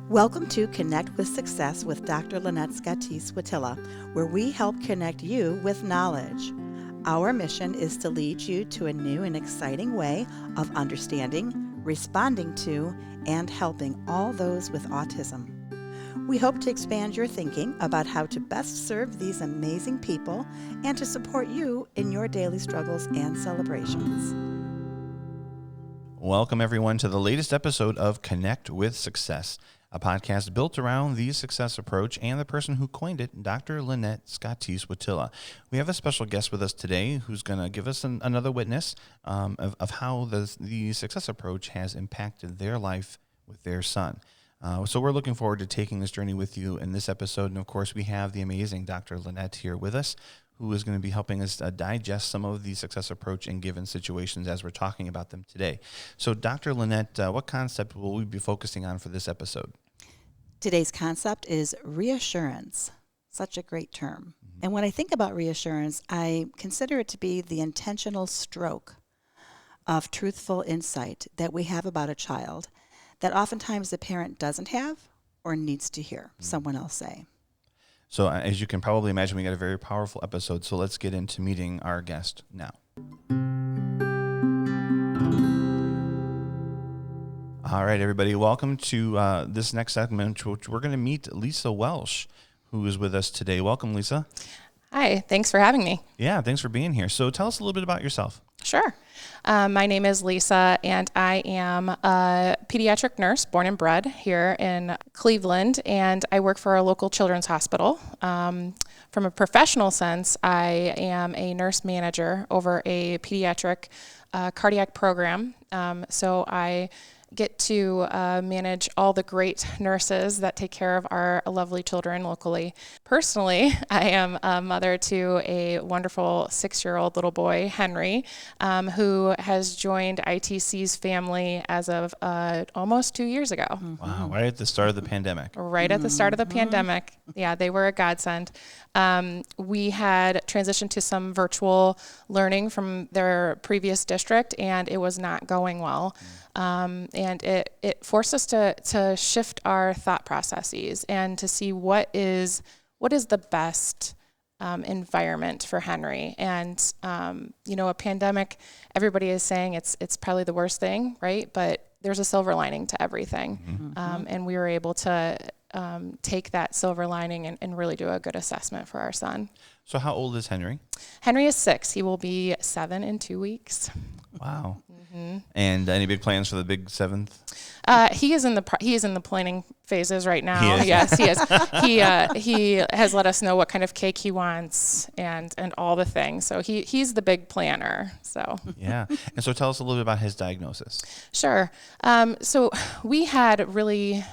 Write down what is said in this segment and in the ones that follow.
Welcome to Connect with Success with Dr. Lynette Scotese-Wojtila, where we help connect you with knowledge. Our mission is to lead you to a new and exciting way of understanding, responding to, and helping all those with autism. We hope to expand your thinking about how to best serve these amazing people and to support you in your daily struggles and celebrations. Welcome, everyone, to the latest episode of Connect with Success, a podcast built around the success approach and the person who coined it, Dr. Lynette Scotese-Wojtila. We have a special guest with us today who's going to give us another witness of how the success approach has impacted their life with their son. So we're looking forward to taking this journey with you in this episode. And, of course, we have the amazing Dr. Lynette here with us, who is going to be helping us digest some of the success approach in given situations as we're talking about them today. So, Dr. Lynette, what concept will we be focusing on for this episode? Today's concept is reassurance. Such a great term. And when I think about reassurance, I consider it to be the intentional stroke of truthful insight that we have about a child that oftentimes the parent doesn't have or needs to hear someone else say. So as you can probably imagine, we got a very powerful episode. So let's get into meeting our guest now. All right, everybody. Welcome to this next segment, which we're going to meet Lisa Welsh, who is with us today. Welcome, Lisa. Hi. Thanks for having me. Yeah, thanks for being here. So tell us a little bit about yourself. Sure. My name is Lisa, and I am a pediatric nurse born and bred here in Cleveland, and I work for a local children's hospital. From a professional sense, I am a nurse manager over a pediatric cardiac program. So I get to manage all the great nurses that take care of our lovely children locally. Personally, I am a mother to a wonderful 6-year-old little boy, Henry, who has joined ITC's family as of almost 2 years ago. Wow, right at the start of the pandemic. Right at the start of the pandemic. Yeah, they were a godsend. We had transitioned to some virtual learning from their previous district, and it was not going well. And it forced us to shift our thought processes and to see what is the best environment for Henry. And a pandemic, everybody is saying it's probably the worst thing, right? But there's a silver lining to everything. And we were able to take that silver lining and really do a good assessment for our son. So how old is Henry? Henry is 6. He will be 7 in 2 weeks. Wow. And any big plans for the big 7th? He is in the planning phases right now. He is. Yes, he is. He has let us know what kind of cake he wants and all the things. So he's the big planner. So yeah. And so tell us a little bit about his diagnosis. Sure. So we had really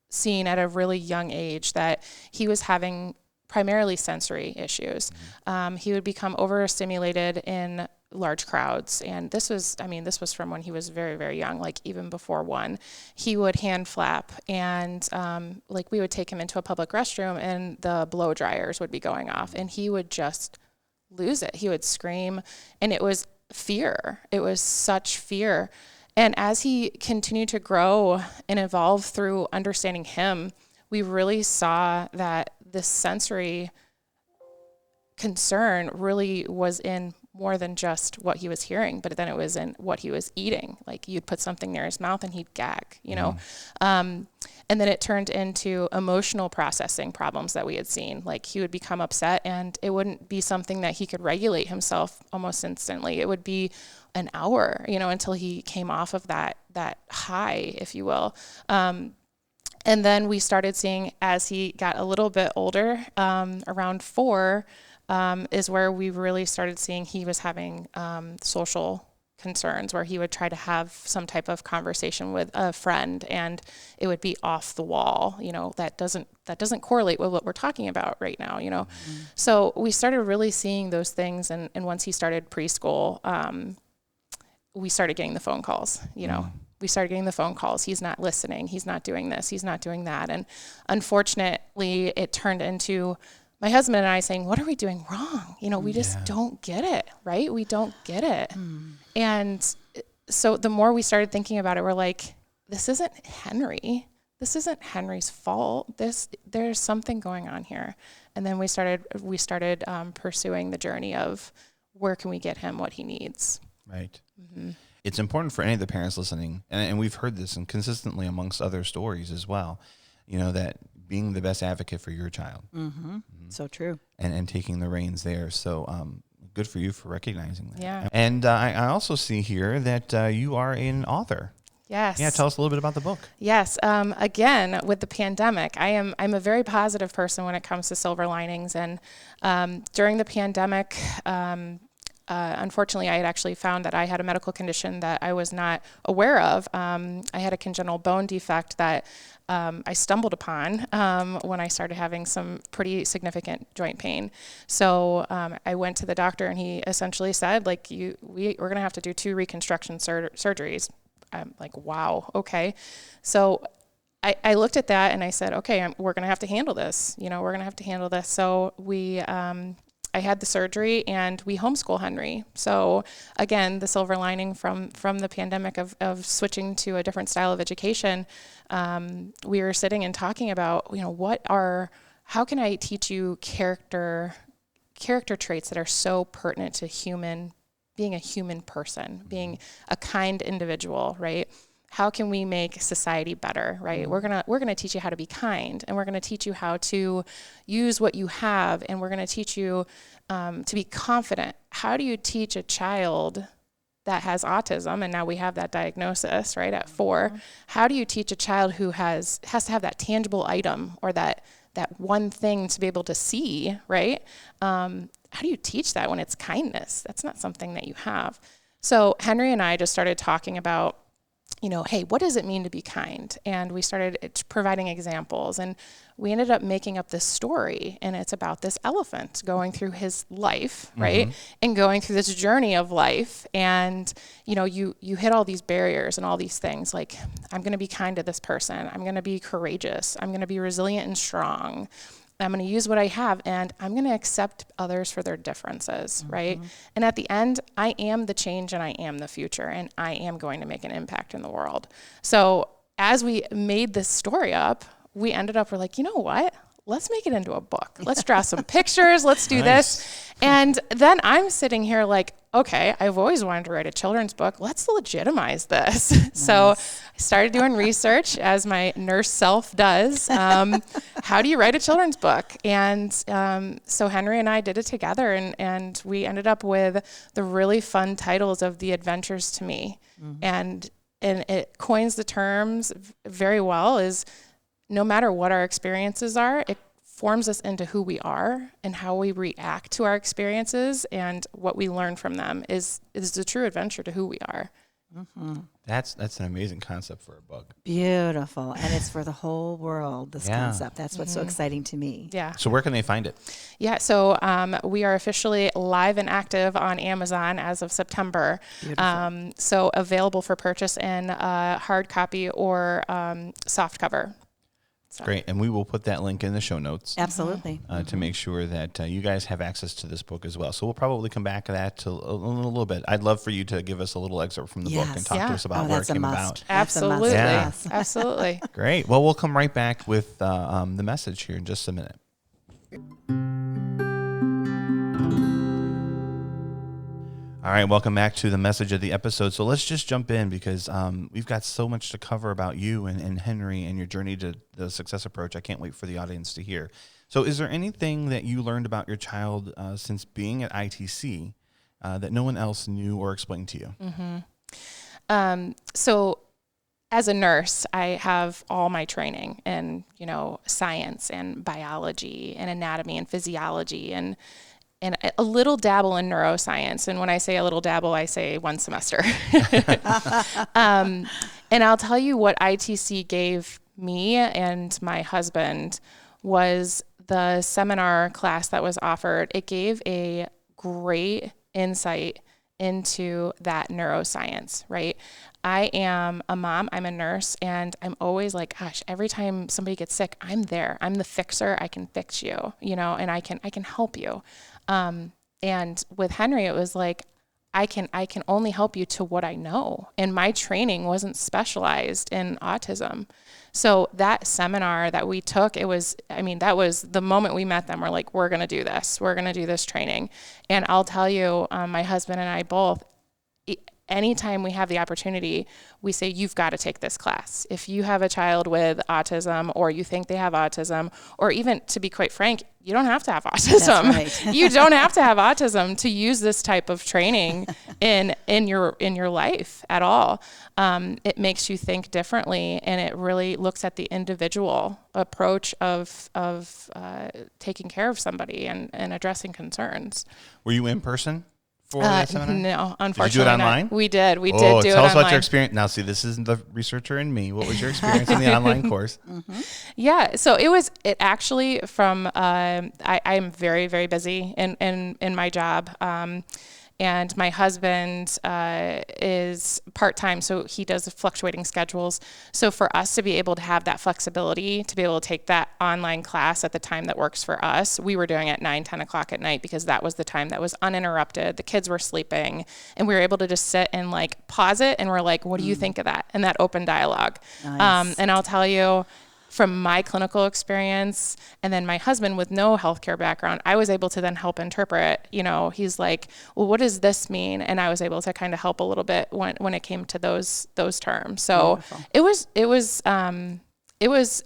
seen at a really young age that he was having primarily sensory issues. He would become overstimulated in large crowds. And this was from when he was very, very young, like even before 1. He would hand flap, and we would take him into a public restroom and the blow dryers would be going off and he would just lose it. He would scream, and it was fear. It was such fear. And as he continued to grow and evolve through understanding him, we really saw that this sensory concern really was in more than just what he was hearing, but then it was in what he was eating. Like you'd put something near his mouth and he'd gag, and then it turned into emotional processing problems that we had seen. Like he would become upset and it wouldn't be something that he could regulate himself almost instantly. It would be an hour, until he came off of that high, if you will. And then we started seeing, as he got a little bit older, around 4, is where we really started seeing he was having social concerns, where he would try to have some type of conversation with a friend and it would be off the wall. That doesn't correlate with what we're talking about right now. So we started really seeing those things, and once he started preschool, we started getting the phone calls. We started getting the phone calls. He's not listening. He's not doing this. He's not doing that. And unfortunately, it turned into my husband and I saying, what are we doing wrong? We just don't get it, right? We don't get it. And so the more we started thinking about it, we're like, this isn't Henry. this isn't Henry's fault. There's something going on here. And then we started pursuing the journey of where can we get him what he needs. Right. Mm-hmm. It's important for any of the parents listening, and we've heard this and consistently amongst other stories as well, that being the best advocate for your child. Mm-hmm. Mm-hmm. So true. And taking the reins there. So good for you for recognizing that. Yeah. And I also see here that you are an author. Yes. Yeah. Tell us a little bit about the book. Yes. Again, with the pandemic, I'm a very positive person when it comes to silver linings. And during the pandemic, unfortunately, I had actually found that I had a medical condition that I was not aware of. I had a congenital bone defect that I stumbled upon when I started having some pretty significant joint pain. So I went to the doctor, and he essentially said, like, we're going to have to do 2 reconstruction surgeries. I'm like, wow, okay. So I looked at that and I said, okay, we're going to have to handle this. We're going to have to handle this. So I had the surgery and we homeschool Henry. So again, the silver lining from the pandemic of switching to a different style of education, we were sitting and talking about, how can I teach you character traits that are so pertinent to being a human person, being a kind individual, right? How can we make society better, right? We're gonna teach you how to be kind, and we're gonna teach you how to use what you have, and we're gonna teach you to be confident. How do you teach a child that has autism, and now we have that diagnosis, right, at 4? How do you teach a child who has to have that tangible item or that one thing to be able to see, right? How do you teach that when it's kindness? That's not something that you have. So Henry and I just started talking about, hey, what does it mean to be kind? And we started providing examples, and we ended up making up this story, and it's about this elephant going through his life, right? And going through this journey of life. And, you hit all these barriers and all these things, like, I'm going to be kind to this person. I'm going to be courageous. I'm going to be resilient and strong. I'm going to use what I have, and I'm going to accept others for their differences, right? And at the end, I am the change, and I am the future, and I am going to make an impact in the world. So as we made this story up, we're like, you know what? Let's make it into a book. Let's draw some pictures. Let's do this. And then I'm sitting here like, okay, I've always wanted to write a children's book. Let's legitimize this. Nice. So I started doing research, as my nurse self does. How do you write a children's book? And so Henry and I did it together, and we ended up with the really fun titles of The Adventures to Me. And it coins the terms very well, is no matter what our experiences are, it forms us into who we are, and how we react to our experiences and what we learn from them is the true adventure to who we are. That's an amazing concept for a book. Beautiful. And it's for the whole world, this concept. That's what's so exciting to me. Yeah. So where can they find it? Yeah. So we are officially live and active on Amazon as of September. So available for purchase in hard copy or soft cover. So. Great. And we will put that link in the show notes. Absolutely. To make sure that you guys have access to this book as well. So we'll probably come back to that a little bit. I'd love for you to give us a little excerpt from the book and talk to us about where it came about. Absolutely. Yeah. Absolutely. Great. Well, we'll come right back with the message here in just a minute. All right, welcome back to the message of the episode. So let's just jump in, because we've got so much to cover about you and Henry and your journey to the success approach. I can't wait for the audience to hear. So is there anything that you learned about your child since being at ITC that no one else knew or explained to you? So as a nurse, I have all my training in, science and biology and anatomy and physiology and a little dabble in neuroscience. And when I say a little dabble, I say 1 semester. And I'll tell you what ITC gave me and my husband was the seminar class that was offered. It gave a great insight into that neuroscience, right? I am a mom, I'm a nurse, and I'm always like, gosh, every time somebody gets sick, I'm there. I'm the fixer. I can fix you, and I can help you. And with Henry, it was like, I can only help you to what I know. And my training wasn't specialized in autism. So that seminar that we took, that was the moment we met them. We're like, we're going to do this. We're going to do this training. And I'll tell you, my husband and I both, anytime we have the opportunity, we say, you've got to take this class. If you have a child with autism, or you think they have autism, or even, to be quite frank, you don't have to have autism. That's right. You don't have to have autism to use this type of training in your life at all. It makes you think differently, and it really looks at the individual approach of taking care of somebody and addressing concerns. Were you in person for that seminar? No, unfortunately. Did you do it online? Not. We did. We did do it online. Tell us about your experience. Now, see, this isn't the researcher in me. What was your experience in the online course? Mm-hmm. Yeah, so it actually from, I am very, very busy in my job. And my husband is part-time, so he does fluctuating schedules. So for us to be able to have that flexibility, to be able to take that online class at the time that works for us, we were doing it at 9, 10 o'clock at night, because that was the time that was uninterrupted. The kids were sleeping, and we were able to just sit and like pause it, and we're like, what do you think of that? And that open dialogue. Nice. And I'll tell you, from my clinical experience, and then my husband with no healthcare background, I was able to then help interpret. He's like, well, what does this mean? And I was able to kind of help a little bit when it came to those terms. So Beautiful.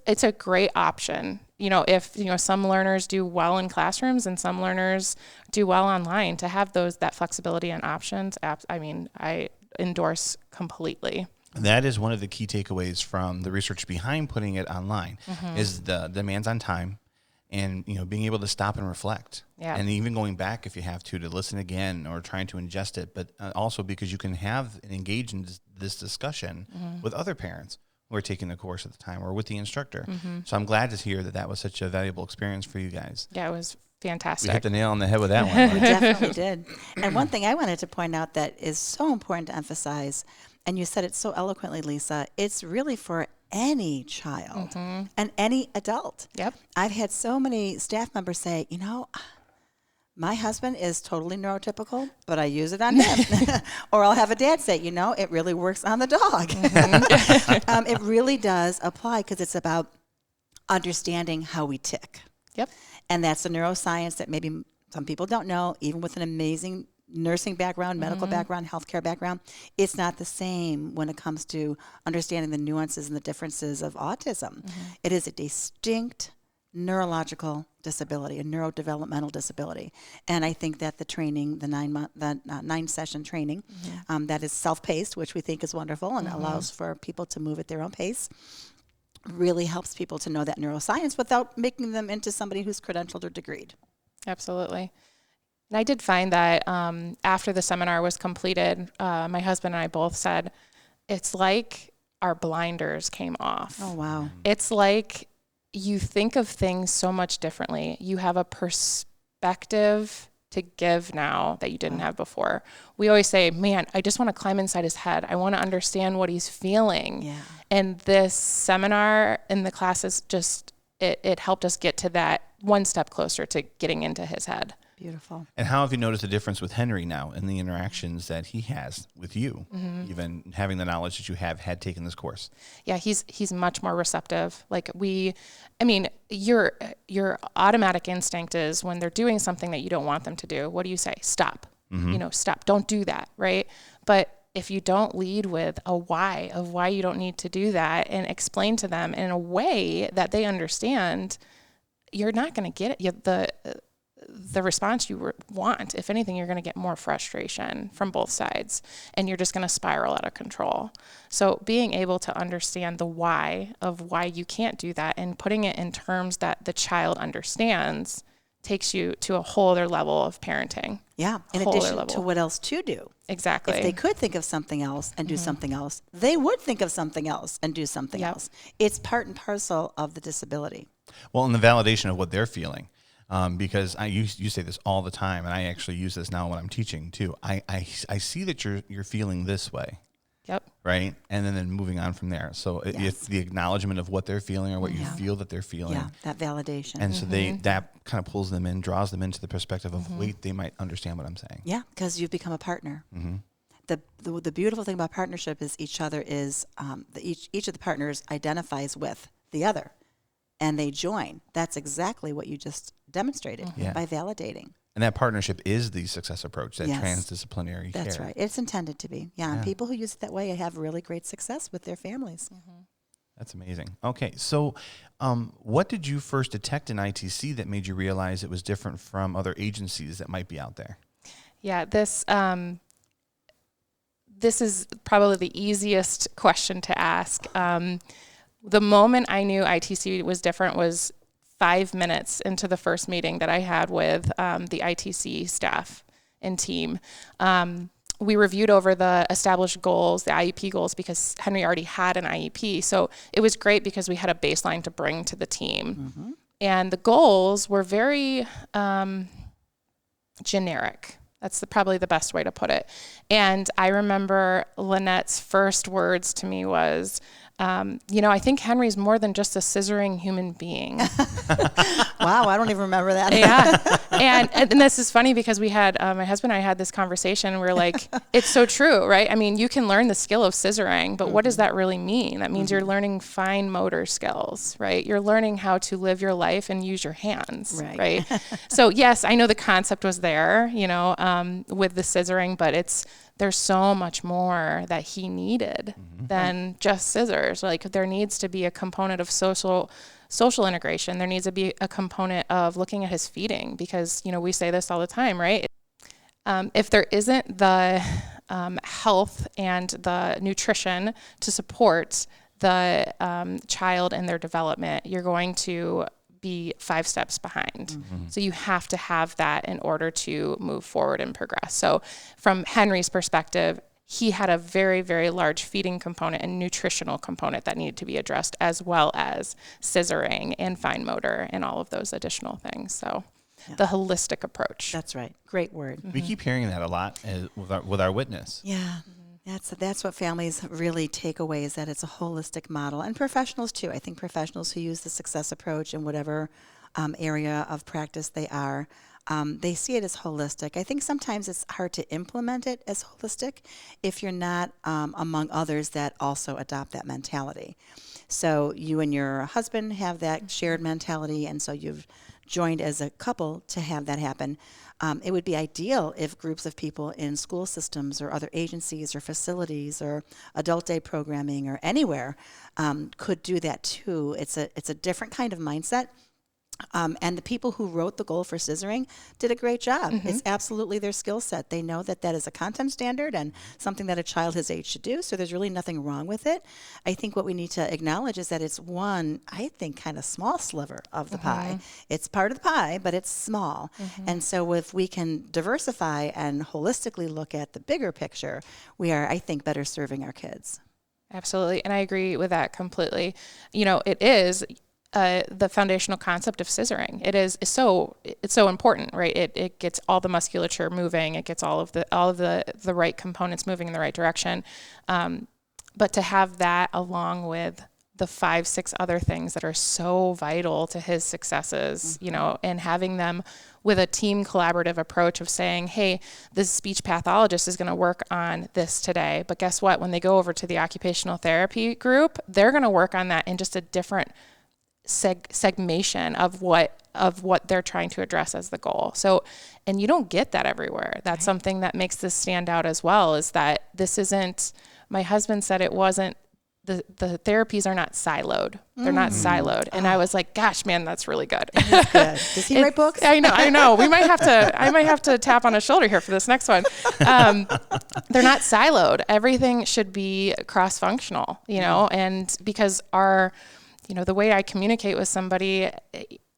It's a great option. If some learners do well in classrooms and some learners do well online, to have that flexibility and options. I endorse completely. That is one of the key takeaways from the research behind putting it online, is the demands on time, and being able to stop and reflect, and even going back if you have to listen again or trying to ingest it, but also because you can have and engage in this discussion with other parents who are taking the course at the time, or with the instructor. So I'm glad to hear that was such a valuable experience for you guys. Yeah, it was fantastic. We hit the nail on the head with that one. We definitely did. And one thing I wanted to point out that is so important to emphasize, and you said it so eloquently, Lisa, it's really for any child and any adult. Yep. I've had so many staff members say, my husband is totally neurotypical, but I use it on him. Or I'll have a dad say, it really works on the dog. It really does apply, because it's about understanding how we tick. Yep. And that's a neuroscience that maybe some people don't know, even with an amazing nursing background, medical background, healthcare background. It's not the same when it comes to understanding the nuances and the differences of autism. It is a distinct neurological disability, a neurodevelopmental disability. And I think that the training, the 9-session training, that is self-paced, which we think is wonderful and allows for people to move at their own pace, really helps people to know that neuroscience without making them into somebody who's credentialed or degreed. Absolutely. And I did find that after the seminar was completed, my husband and I both said, it's like our blinders came off. Oh, wow. It's like you think of things so much differently. You have a perspective to give now that you didn't have before. We always say, man, I just want to climb inside his head. I want to understand what he's feeling. Yeah. And this seminar and the classes just, it helped us get to that one step closer to getting into his head. Beautiful. And how have you noticed the difference with Henry now in the interactions that he has with you, even having the knowledge that you have had taken this course? Yeah, he's much more receptive. Your automatic instinct is when they're doing something that you don't want them to do, what do you say? Stop. Stop. Don't do that, right? But if you don't lead with a why of why you don't need to do that and explain to them in a way that they understand, you're not going to get it. The response you want. If anything, you're going to get more frustration from both sides, and you're just going to spiral out of control. So being able to understand the why of why you can't do that and putting it in terms that the child understands takes you to a whole other level of parenting. Yeah, in addition to what else to do. Exactly. If they could think of something else and do something else, they would think of something else and do something else. It's part and parcel of the disability. Well, and the validation of what they're feeling. Because you say this all the time, and I actually use this now when I'm teaching too. I see that you're feeling this way. Yep. right? And then moving on from there. So it's the acknowledgement of what they're feeling or what you feel that they're feeling. Yeah, that validation. And so that kind of pulls them in, draws them into the perspective of, wait, they might understand what I'm saying. Yeah, because you've become a partner. The beautiful thing about partnership is each of the partners identifies with the other, and they join. That's exactly what you just demonstrated by validating. And that partnership is the success approach, that transdisciplinary care. That's right. It's intended to be. Yeah, and people who use it that way have really great success with their families. That's amazing. Okay, so what did you first detect in ITC that made you realize it was different from other agencies that might be out there? Yeah, this is probably the easiest question to ask. The moment I knew ITC was different was 5 minutes into the first meeting that I had with the ITC staff and team. We reviewed over the established goals, the IEP goals, because Henry already had an IEP. So it was great because we had a baseline to bring to the team. And the goals were very generic. That's probably the best way to put it. And I remember Lynette's first words to me was, I think Henry's more than just a scissoring human being. Wow, I don't even remember that. And this is funny because we had, my husband and I had this conversation and we were like, it's so true, right? I mean, you can learn the skill of scissoring, but what does that really mean? That means you're learning fine motor skills, right? You're learning how to live your life and use your hands, right? So yes, I know the concept was there, with the scissoring, but there's so much more that he needed than just scissors. Like there needs to be a component of social integration. There needs to be a component of looking at his feeding because, we say this all the time, right? If there isn't the health and the nutrition to support the child and their development, you're going to be 5 steps behind. So you have to have that in order to move forward and progress. So from Henry's perspective, he had a very, very large feeding component and nutritional component that needed to be addressed, as well as scissoring and fine motor and all of those additional things. So the holistic approach. That's right. Great word. We keep hearing that a lot with our witness. Yeah. That's what families really take away, is that it's a holistic model, and professionals too. I think professionals who use the success approach in whatever area of practice they are, they see it as holistic. I think sometimes it's hard to implement it as holistic if you're not among others that also adopt that mentality. So you and your husband have that shared mentality, and so you've joined as a couple to have that happen. It would be ideal if groups of people in school systems or other agencies or facilities or adult day programming or anywhere could do that too. It's a different kind of mindset. And the people who wrote the goal for scissoring did a great job. It's absolutely their skill set. They know that is a content standard and something that a child his age should do, so there's really nothing wrong with it. I think what we need to acknowledge is that it's one, I think, kind of small sliver of the pie. It's part of the pie, but it's small. And so if we can diversify and holistically look at the bigger picture, we are, I think, better serving our kids. Absolutely, and I agree with that completely. It is the foundational concept of scissoring. It's so important, right? It gets all the musculature moving. It gets all of the right components moving in the right direction. But to have that along with the 5-6 other things that are so vital to his successes, and having them with a team collaborative approach of saying, hey, this speech pathologist is going to work on this today, but guess what? When they go over to the occupational therapy group, they're going to work on that in just a different segmentation of what they're trying to address as the goal. So, and you don't get that everywhere. That's something that makes this stand out as well, is that this isn't, my husband said it wasn't, the therapies are not siloed. They're not siloed. And I was like, gosh, man, that's really good. That's good. Does he write books? I know. I might have to tap on his shoulder here for this next one. They're not siloed. Everything should be cross-functional, and because the way I communicate with somebody,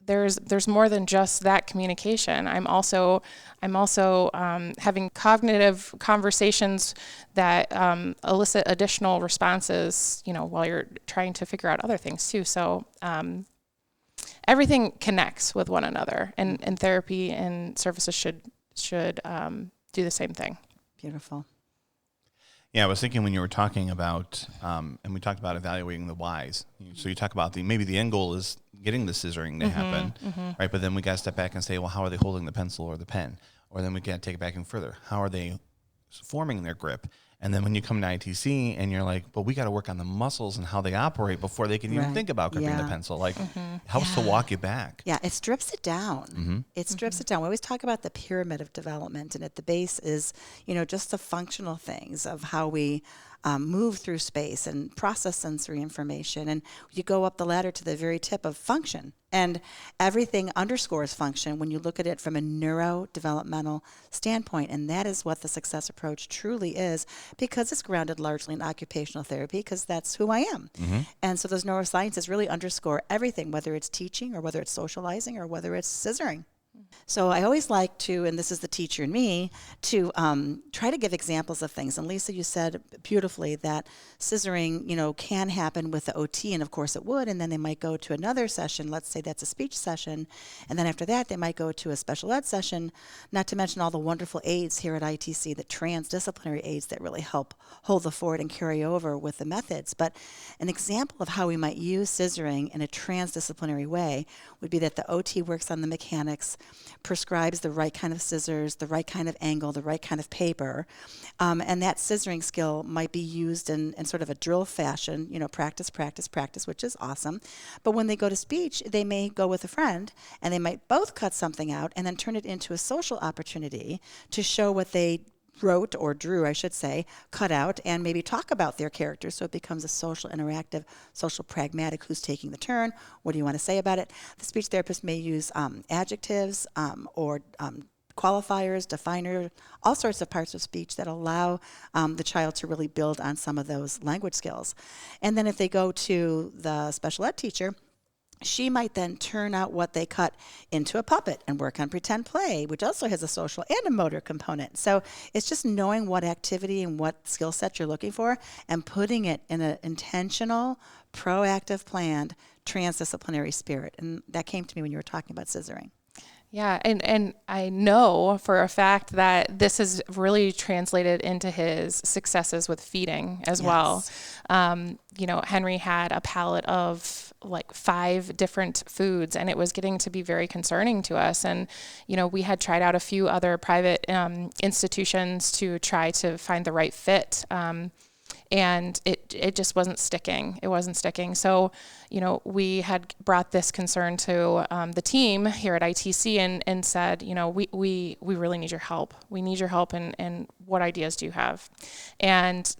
there's more than just that communication. I'm also having cognitive conversations that elicit additional responses, while you're trying to figure out other things too. So everything connects with one another, and therapy and services should do the same thing. Beautiful. Yeah, I was thinking when you were talking about, and we talked about evaluating the whys. So you talk about maybe the end goal is getting the scissoring to happen, right? But then we got to step back and say, well, how are they holding the pencil or the pen? Or then we got to take it back and further. How are they forming their grip? And then when you come to ITC and you're like, but we got to work on the muscles and how they operate before they can even think about gripping the pencil. Like, helps to walk you back. Yeah, it strips it down. It strips it down. We always talk about the pyramid of development, and at the base is, just the functional things of how we move through space and process sensory information. And you go up the ladder to the very tip of function. And everything underscores function when you look at it from a neurodevelopmental standpoint. And that is what the success approach truly is, because it's grounded largely in occupational therapy, because that's who I am. And so those neurosciences really underscore everything, whether it's teaching or whether it's socializing or whether it's scissoring. So I always like to, and this is the teacher in me, to try to give examples of things. And Lisa, you said beautifully that scissoring, can happen with the OT, and of course it would. And then they might go to another session. Let's say that's a speech session. And then after that, they might go to a special ed session, not to mention all the wonderful aids here at ITC, the transdisciplinary aids that really help hold the fort and carry over with the methods. But an example of how we might use scissoring in a transdisciplinary way would be that the OT works on the mechanics, prescribes the right kind of scissors, the right kind of angle, the right kind of paper. And that scissoring skill might be used in sort of a drill fashion, practice, practice, practice, which is awesome. But when they go to speech, they may go with a friend and they might both cut something out and then turn it into a social opportunity to show what they wrote or drew, I should say, cut out, and maybe talk about their characters. So it becomes a social, interactive, social pragmatic. Who's taking the turn? What do you want to say about it? The speech therapist may use adjectives or qualifiers, definers, all sorts of parts of speech that allow the child to really build on some of those language skills. And then if they go to the special ed teacher, she might then turn out what they cut into a puppet and work on pretend play, which also has a social and a motor component. So it's just knowing what activity and what skill set you're looking for and putting it in an intentional, proactive, planned, transdisciplinary spirit. And that came to me when you were talking about scissoring. Yeah, and I know for a fact that this has really translated into his successes with feeding as well. Henry had a palette of like 5 different foods, and it was getting to be very concerning to us. And, we had tried out a few other private institutions to try to find the right fit. And it just wasn't sticking. It wasn't sticking. So, we had brought this concern to the team here at ITC and said, we really need your help. We need your help, and what ideas do you have? And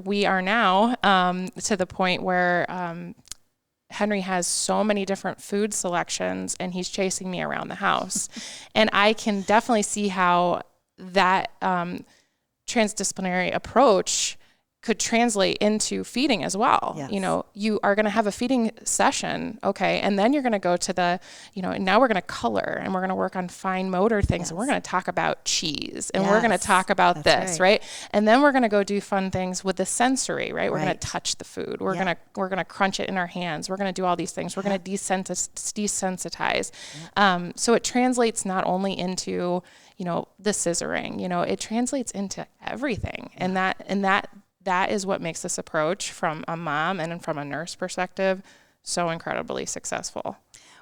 we are now to the point where Henry has so many different food selections, and he's chasing me around the house. And I can definitely see how that transdisciplinary approach could translate into feeding as well. Yes. You are going to have a feeding session, okay, and then you're going to go to the, and now we're going to color, and we're going to work on fine motor things, yes. And we're going to talk about cheese, and we're going to talk about this, right? And then we're going to go do fun things with the sensory, right? We're going to touch the food. We're going to crunch it in our hands. We're going to do all these things. We're going to desensitize. So it translates not only into, the scissoring, it translates into everything, and that is what makes this approach from a mom and from a nurse perspective so incredibly successful.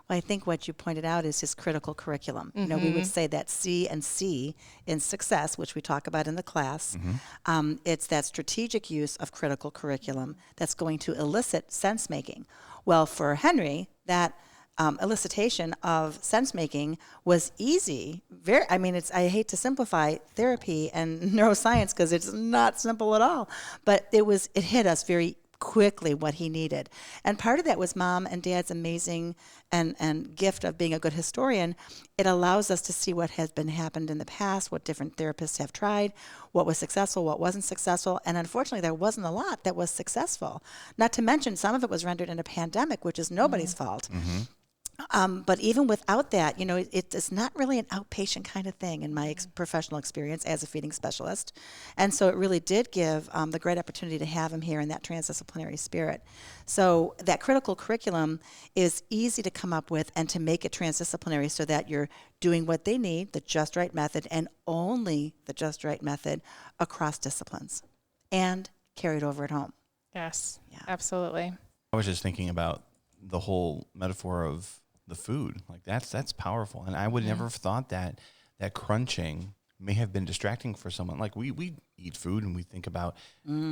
Well, I think what you pointed out is his critical curriculum. We would say that C and C in success, which we talk about in the class, it's that strategic use of critical curriculum that's going to elicit sense making. Well, for Henry, that elicitation of sense making was easy. I hate to simplify therapy and neuroscience because it's not simple at all, but it hit us very quickly what he needed. And part of that was mom and dad's amazing and gift of being a good historian. It allows us to see what has been happened in the past, what different therapists have tried, what was successful, what wasn't successful. And unfortunately, there wasn't a lot that was successful. Not to mention, some of it was rendered in a pandemic, which is nobody's fault. But even without that, it's not really an outpatient kind of thing in my professional experience as a feeding specialist. And so it really did give the great opportunity to have him here in that transdisciplinary spirit. So that critical curriculum is easy to come up with and to make it transdisciplinary so that you're doing what they need, the just right method, and only the just right method across disciplines. and carried over at home. Yes, Yeah. absolutely. I was just thinking about the whole metaphor of the food. Like that's powerful. And I would never have thought that crunching may have been distracting for someone. Like we eat food and we think about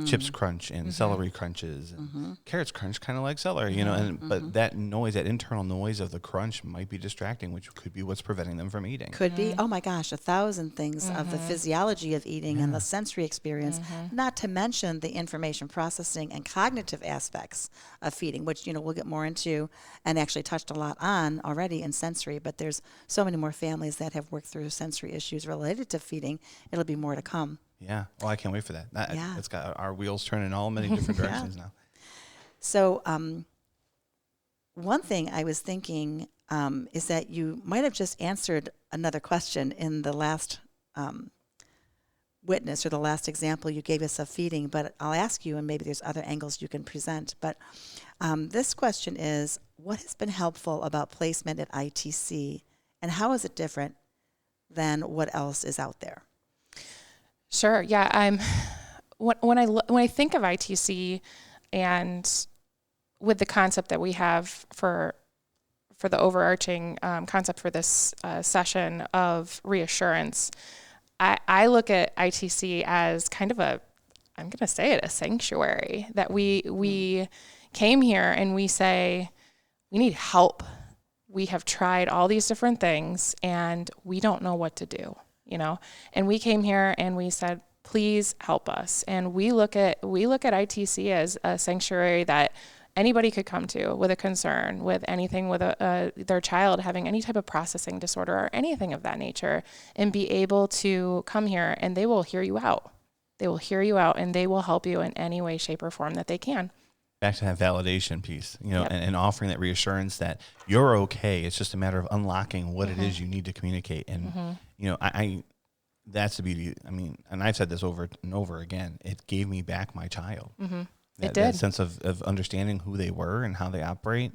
chips crunch and celery crunches and carrots crunch, kind of like celery, you know, and but that noise, that internal noise of the crunch might be distracting, which could be what's preventing them from eating. Could be. Oh my gosh, 1,000 things of the physiology of eating and the sensory experience, not to mention the information processing and cognitive aspects of feeding, which, you know, we'll get more into and actually touched a lot on already in sensory, but there's so many more families that have worked through sensory issues related to feeding. It'll be more to come. Yeah. Well, I can't wait for that. Yeah. It's got our wheels turning all many different directions now. So one thing I was thinking is that you might have just answered another question in the last witness or the last example you gave us of feeding, but I'll ask you, and maybe there's other angles you can present. But this question is, what has been helpful about placement at ITC, and how is it different than what else is out there? Sure. Yeah. When I think of ITC and with the concept that we have for the overarching concept for this session of reassurance, I look at ITC as kind of I'm going to say it, a sanctuary that we came here and we say, we need help. We have tried all these different things and we don't know what to do, you know, and we came here and we said, please help us. And we look at ITC as a sanctuary that anybody could come to with a concern, with anything, with their child having any type of processing disorder or anything of that nature, and be able to come here and they will hear you out. They will hear you out and they will help you in any way, shape, or form that they can. Back to that validation piece, you know, and offering that reassurance that you're okay. It's just a matter of unlocking what it is you need to communicate. And, you know, I that's the beauty. I mean, and I've said this over and over again, it gave me back my child. It did. That sense of understanding who they were and how they operate.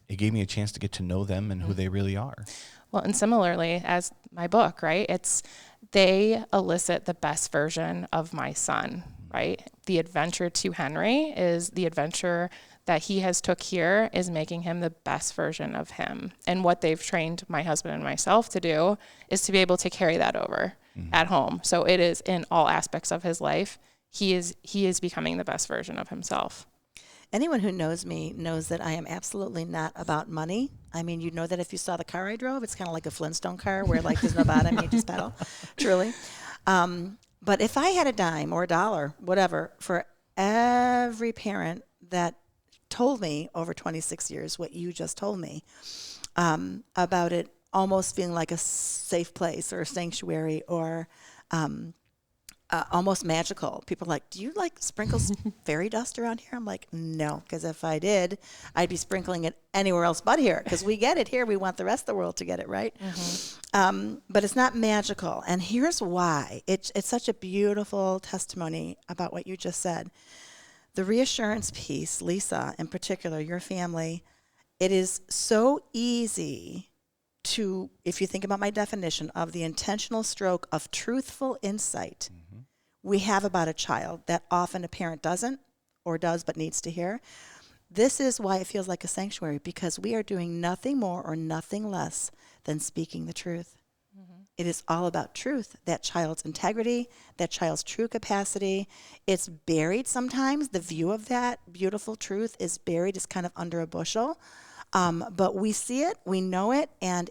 It gave me a chance to get to know them and who they really are. Well, and similarly as my book, right? They elicit the best version of my son, right? The adventure to Henry is the adventure that he has took here is making him the best version of him. And what they've trained my husband and myself to do is to be able to carry that over at home. So it is in all aspects of his life. He is becoming the best version of himself. Anyone who knows me knows that I am absolutely not about money. I mean, you know that if you saw the car I drove, it's kind of like a Flintstone car where like there's no bottom, you just pedal, truly. But if I had a dime or a dollar, whatever, for every parent that told me over 26 years what you just told me about it almost feeling like a safe place or a sanctuary or almost magical. People are like, do you like sprinkle fairy dust around here? I'm like, no, because if I did, I'd be sprinkling it anywhere else but here because we get it here. We want the rest of the world to get it, right? But it's not magical. And here's why. It's such a beautiful testimony about what you just said. The reassurance piece, Lisa, in particular, your family, it is so easy to, if you think about my definition of the intentional stroke of truthful insight we have about a child that often a parent doesn't or does but needs to hear. This is why it feels like a sanctuary, because we are doing nothing more or nothing less than speaking the truth. It is all about truth, that child's integrity, that child's true capacity. It's buried sometimes. The view of that beautiful truth is buried, it's kind of under a bushel. But we see it, we know it, and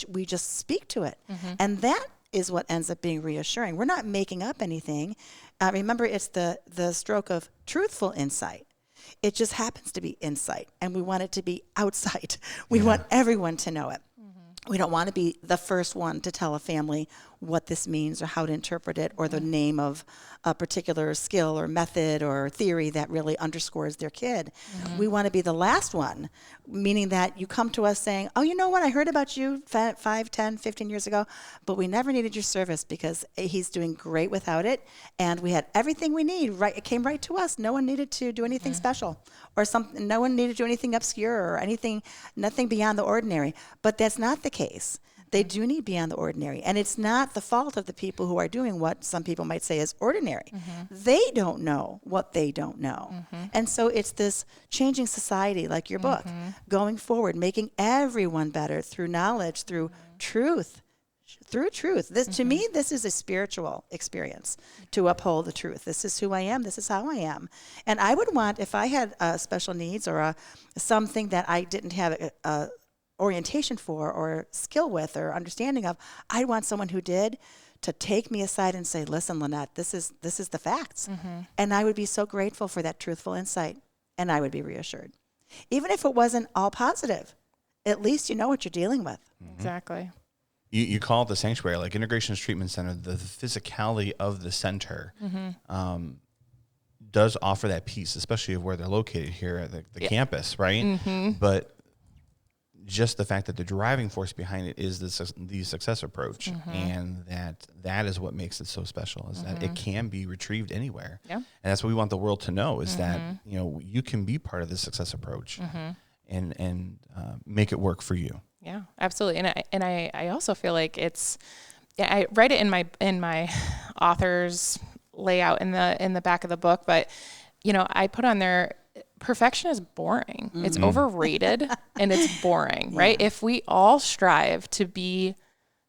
we just speak to it. And that is what ends up being reassuring. We're not making up anything. Remember, it's the stroke of truthful insight. It just happens to be insight, and we want it to be outside. We want everyone to know it. We don't want to be the first one to tell a family what this means or how to interpret it or the name of a particular skill or method or theory that really underscores their kid. We want to be the last one, meaning that you come to us saying, oh, you know what, I heard about you 5, 10, 15 years ago, but we never needed your service because he's doing great without it, and we had everything we need. Right, it came right to us. No one needed to do anything special or something. No one needed to do anything obscure or nothing beyond the ordinary. But that's not the case. They do need beyond the ordinary. And it's not the fault of the people who are doing what some people might say is ordinary. They don't know what they don't know. And so it's this changing society, like your book, going forward, making everyone better through knowledge, through truth. Through truth. This, to me, this is a spiritual experience to uphold the truth. This is who I am. This is how I am. And I would want, if I had special needs or something that I didn't have a orientation for or skill with or understanding of, I'd want someone who did to take me aside and say, listen, Lynette, this is the facts. And I would be so grateful for that truthful insight, and I would be reassured. Even if it wasn't all positive, at least you know what you're dealing with. Exactly. You call it the sanctuary, like Integrations Treatment Center, the physicality of the center does offer that piece, especially of where they're located here at the campus, right? But just the fact that the driving force behind it is the success approach, and that is what makes it so special, is that it can be retrieved anywhere. And that's what we want the world to know, is that you can be part of the success approach and make it work for you. Yeah, absolutely. And I also feel like I write it in my author's layout in the back of the book, but I put on there, perfection is boring. It's overrated and it's boring, right? If we all strive to be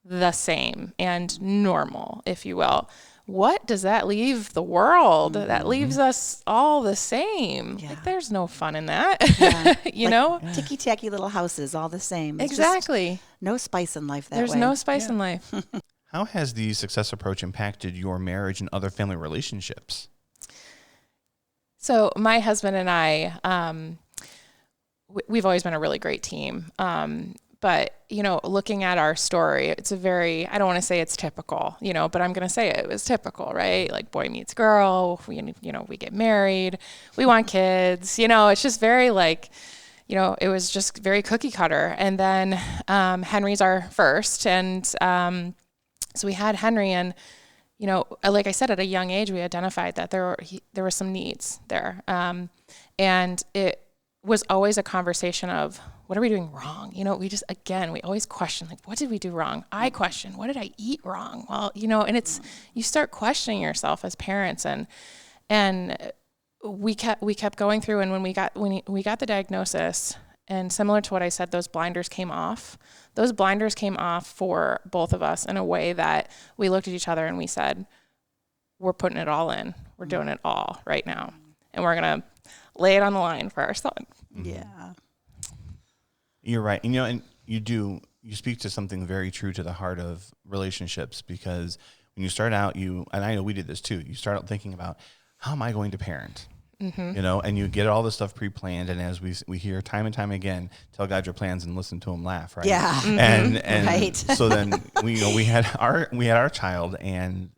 the same and normal, if you will, what does that leave the world? That leaves us all the same. Like, there's no fun in that, you know? Ticky-tacky little houses, all the same. It's exactly. No spice in life that There's way. no spice in life. How has the success approach impacted your marriage and other family relationships? So my husband and I, we've always been a really great team. But, looking at our story, it's I don't want to say it's typical, but I'm going to say it was typical, right? Like boy meets girl, we get married, we want kids, it's just very it was just very cookie cutter. And then Henry's our first. And so we had Henry, and, like I said, at a young age, we identified that there were some needs there. And it was always a conversation of, what are we doing wrong? We always question, like, what did we do wrong? I question, what did I eat wrong? Well, and you start questioning yourself as parents, and we kept going through. And when we got the diagnosis, and similar to what I said, those blinders came off. Those blinders came off for both of us in a way that we looked at each other and we said, we're putting it all in. We're doing it all right now. And we're going to lay it on the line for our son. Yeah. You're right. And you speak to something very true to the heart of relationships, because when you start out, and I know we did this too, you start out thinking about, how am I going to parent? And you get all this stuff pre-planned. And as we hear time and time again, tell God your plans and listen to him laugh. Right. Yeah. And right. So then we had our child, and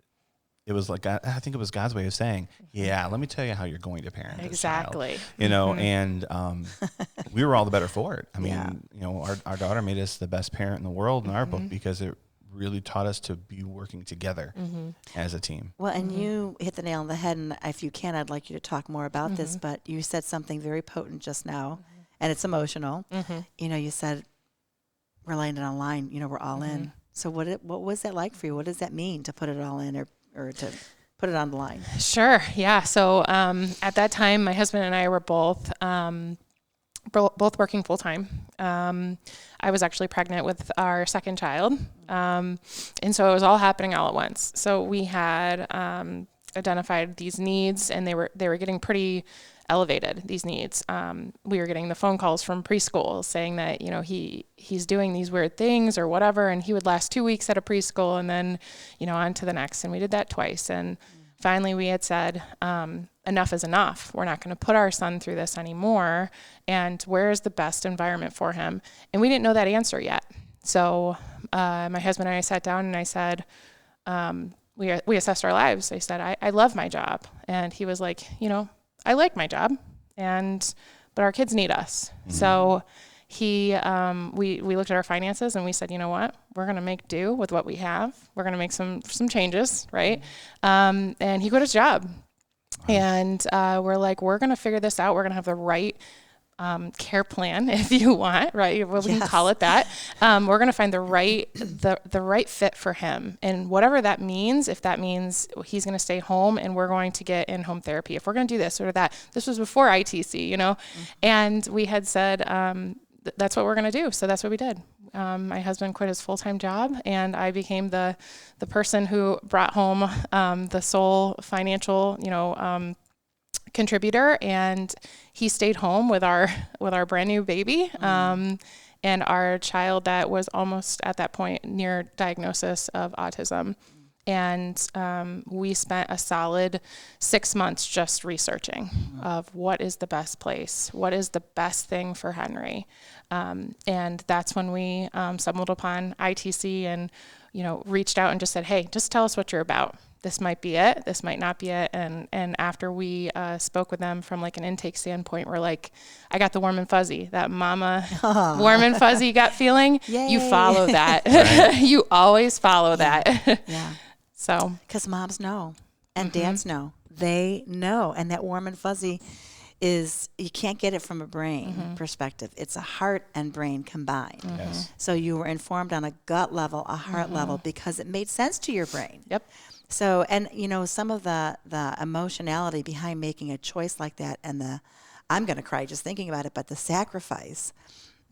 it was like, I think it was God's way of saying, yeah, let me tell you how you're going to parent exactly. this child. And we were all the better for it. I mean, our daughter made us the best parent in the world in our book, because it really taught us to be working together as a team. Well, and you hit the nail on the head, and if you can, I'd like you to talk more about this, but you said something very potent just now, and it's emotional. You said, we're laying it on line, we're all in. So what was that like for you? What does that mean, to put it all in, or to put it on the line? Sure. Yeah. So at that time, my husband and I were both working full time. I was actually pregnant with our second child. And so it was all happening all at once. So we had identified these needs, and they were getting pretty elevated, these needs. We were getting the phone calls from preschool saying that, he's doing these weird things or whatever, and he would last 2 weeks at a preschool and then, on to the next. And we did that twice. And finally we had said, enough is enough. We're not going to put our son through this anymore. And where is the best environment for him? And we didn't know that answer yet. So my husband and I sat down, and I said, we assessed our lives. I said, I love my job. And he was like, I like my job, but our kids need us. So we looked at our finances, and we said, you know what, we're going to make do with what we have. We're going to make some changes. Right. And he quit his job. And we're like, we're going to figure this out. We're going to have the right care plan, if you want, right? Well, we can call it that. We're going to find the right fit for him, and whatever that means. If that means he's going to stay home and we're going to get in-home therapy, if we're going to do this or that. This was before ITC, and we had said that's what we're going to do. So that's what we did. My husband quit his full-time job, and I became the person who brought home the sole financial, contributor, and he stayed home with our brand new baby, and our child that was almost at that point near diagnosis of autism. And we spent a solid 6 months just researching of what is the best place, what is the best thing for Henry. And that's when we stumbled upon ITC and, reached out and just said, hey, just tell us what you're about. This might be it. This might not be it. And after we spoke with them from like an intake standpoint, we're like, I got the warm and fuzzy, that mama warm and fuzzy gut feeling. Yay. You follow that. Right. You always follow that. Yeah. So, because moms know and dads know. They know. And that warm and fuzzy is, you can't get it from a brain perspective. It's a heart and brain combined. Yes. So you were informed on a gut level, a heart level, because it made sense to your brain. Yep. So, and some of the emotionality behind making a choice like that, and I'm going to cry just thinking about it, but the sacrifice